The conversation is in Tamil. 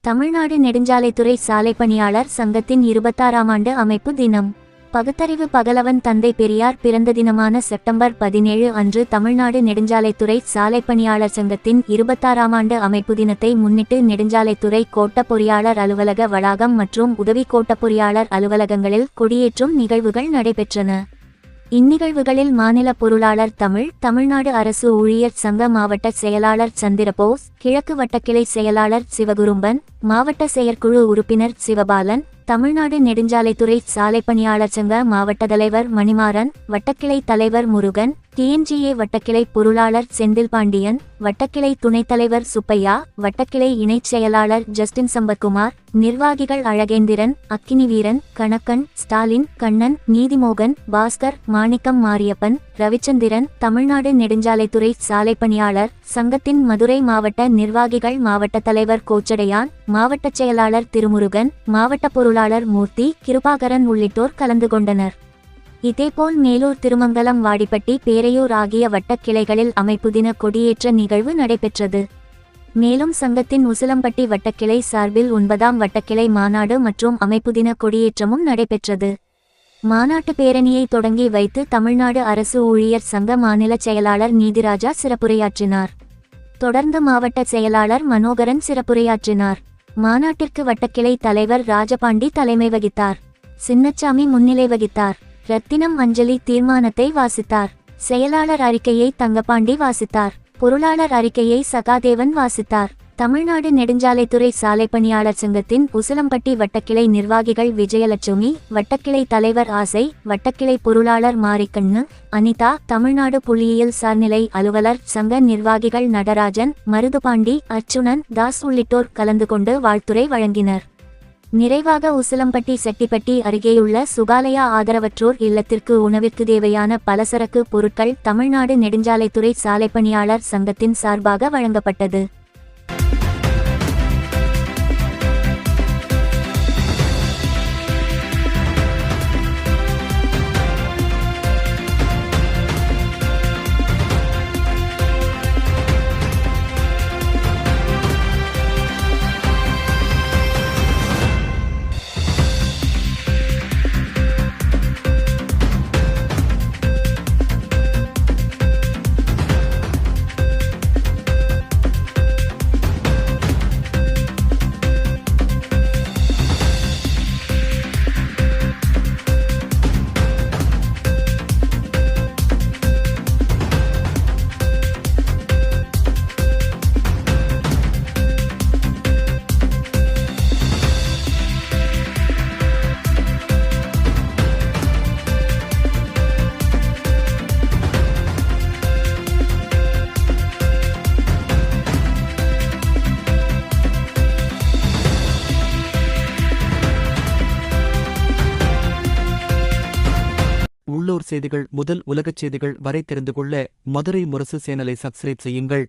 தமிழ்நாடு நெடுஞ்சாலைத்துறை சாலைப்பணியாளர் சங்கத்தின் 26ஆம் ஆண்டு அமைப்பு தினம். பகுத்தறிவு பகலவன் தந்தை பெரியார் பிறந்த தினமான செப்டம்பர் 17 அன்று தமிழ்நாடு நெடுஞ்சாலைத்துறை சாலைப்பணியாளர் சங்கத்தின் 26ஆம் ஆண்டு அமைப்பு தினத்தை முன்னிட்டு நெடுஞ்சாலைத்துறை கோட்ட பொறியாளர் அலுவலக வளாகம் மற்றும் உதவி கோட்ட பொறியாளர் அலுவலகங்களில் கொடியேற்றும் நிகழ்வுகள் நடைபெற்றன. இந்நிகழ்வுகளில் மாநில பொருளாளர் தமிழ்நாடு அரசு ஊழியர் சங்க மாவட்ட செயலாளர் சந்திரபோஸ், கிழக்கு வட்டக்கிளை செயலாளர் சிவகுரும்பன், மாவட்ட செயற்குழு உறுப்பினர் சிவபாலன், தமிழ்நாடு நெடுஞ்சாலைத்துறை சாலைப்பணியாளர் சங்க மாவட்ட தலைவர் மணிமாறன், வட்டக்கிளை தலைவர் முருகன், டிஎன்ஜிஏ வட்டக்கிளை பொருளாளர் செந்தில்பாண்டியன், வட்டக்கிளை துணைத் தலைவர் சுப்பையா, வட்டக்கிளை இணைச் செயலாளர் ஜஸ்டின் சம்பத்குமார், நிர்வாகிகள் அழகேந்திரன், அக்கினிவீரன், கணக்கன், ஸ்டாலின், கண்ணன், நீதிமோகன், பாஸ்கர், மாணிக்கம் மாரியப்பன், ரவிச்சந்திரன், தமிழ்நாடு நெடுஞ்சாலைத்துறை சாலைப்பணியாளர் சங்கத்தின் மதுரை மாவட்ட நிர்வாகிகள், மாவட்ட தலைவர் கோச்சடையான், மாவட்ட செயலாளர் திருமுருகன், மாவட்ட பொருளாளர் மூர்த்தி, கிருபாகரன் உள்ளிட்டோர் கலந்து கொண்டனர். இதேபோல் மேலூர், திருமங்கலம், வாடிப்பட்டி, பேரையூர் ஆகிய வட்டக் கிளைகளில் அமைப்பு தின கொடியேற்ற நிகழ்வு நடைபெற்றது. மேலும் சங்கத்தின் உசிலம்பட்டி வட்டக்கிளை சார்பில் 9ஆம் வட்டக்கிளை மாநாடு மற்றும் அமைப்பு தின கொடியேற்றமும் நடைபெற்றது. மாநாட்டு பேரணியை தொடங்கி வைத்து தமிழ்நாடு அரசு ஊழியர் சங்க மாநில செயலாளர் நீதிராஜா சிறப்புரையாற்றினார். தொடர்ந்து மாவட்ட செயலாளர் மனோகரன் சிறப்புரையாற்றினார். மாநாட்டிற்கு வட்டக்கிளை தலைவர் ராஜபாண்டி தலைமை வகித்தார். சின்னச்சாமி முன்னிலை வகித்தார். ரத்தினம் அஞ்சலி தீர்மானத்தை வாசித்தார். செயலாளர் அறிக்கையை தங்கபாண்டி வாசித்தார். பொருளாளர் அறிக்கையை சகாதேவன் வாசித்தார். தமிழ்நாடு நெடுஞ்சாலைத்துறை சாலைப்பணியாளர் சங்கத்தின் உசிலம்பட்டி வட்டக்கிளை நிர்வாகிகள் விஜயலட்சுமி, வட்டக்கிளை தலைவர் ஆசை, வட்டக்கிளை பொருளாளர் மாரிக்கண்ணு, அனிதா, தமிழ்நாடு புள்ளியியல் சார்நிலை அலுவலர் சங்க நிர்வாகிகள் நடராஜன், மருதுபாண்டி, அர்ச்சுனன், தாஸ் உள்ளிட்டோர் கலந்து கொண்டு வாழ்த்துரை வழங்கினர். நிறைவாக உசிலம்பட்டி செட்டிப்பட்டி அருகேயுள்ள சுகாலயா ஆதரவற்றோர் இல்லத்திற்கு உணவிற்கு தேவையான பலசரக்கு பொருட்கள் தமிழ்நாடு நெடுஞ்சாலைத்துறை சாலைப்பணியாளர் சங்கத்தின் சார்பாக வழங்கப்பட்டது. உள்ளூர் செய்திகள் முதல் உலகச் செய்திகள் வரை தெரிந்து கொள்ள மதுரை முரசு சேனலை சப்ஸ்கிரைப் செய்யுங்கள்.